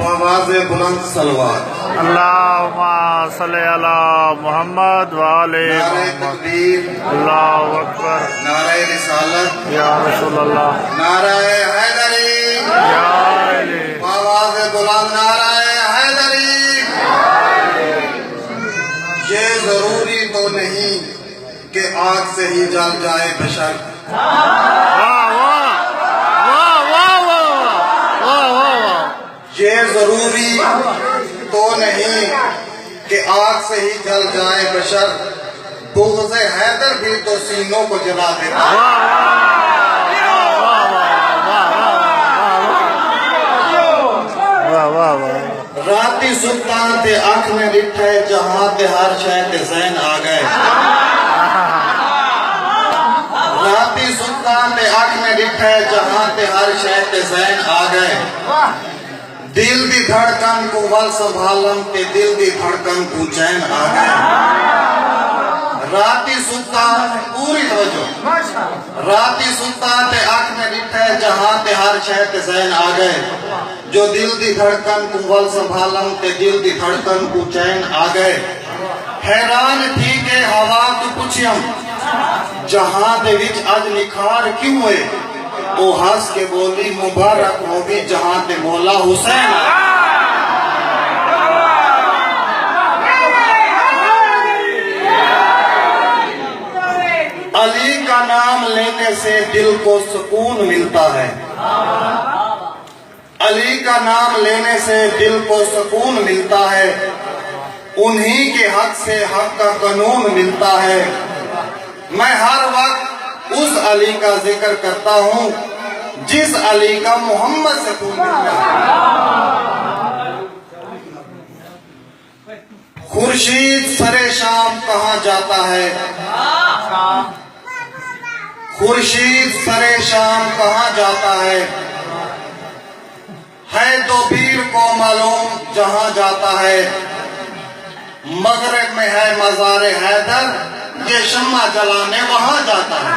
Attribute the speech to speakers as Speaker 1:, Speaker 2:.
Speaker 1: आवाज़ बुलंद सलवात।
Speaker 2: अल्लाहुम्मा सल्ली अला मुहम्मद व आले मुहम्मद। अल्लाहु अकबर।
Speaker 1: नारे रिसालत
Speaker 2: या रसूल अल्लाह।
Speaker 1: नारे हैदरी
Speaker 2: या अली।
Speaker 1: आवाज़ बुलंद नारे हैदरी। ये जरूरी तो नहीं कि आग से ही जल जाए बशर। ये जरूरी तो नहीं कि आग से ही जल जाए बशर, बुग़्ज़ हैदर भी तो सीनों को जला देता है। राती सुल्तान ते आँख में डिठे जहां ते हर शय ते ज़हन आ गए। राती सुल्तान ते आँख में डिठे जहां ते हर शय ते ज़हन आ गए। दिल दी धड़कन को वल संभालन ते दिल दी धड़कन को चैन आ गए। राती सुल्तान पूरी तवज्जो। राती सुल्तान ते आँख में डिठे जहां ते हर शय ते ज़हन आ गए। जो दिल दी धड़कन को वल संभालन ते दिल दी धड़कन को चैन आ गए। हैरान थी के हवा तू पुछियम जहां दे विच अज निखार क्यों हुए। वो हंस के बोली मुबारक होगी जहां ते मौला हुसैन। अली का नाम लेने से दिल को सुकून मिलता है। अली का नाम लेने से दिल को सुकून मिलता है। उन्हीं के हक से हक का कानून मिलता है। मैं हर वक्त उस अली का जिक्र करता हूँ जिस अली का मोहम्मद से खून मिलता है। खुर्शीद सरे शाम कहाँ जाता है। खुर्शीद सरे शाम कहाँ जाता है तो पीर को मालूम जहां जाता है। मगरब में है मज़ार हैदर, ये शम्मा जलाने वहां जाता है।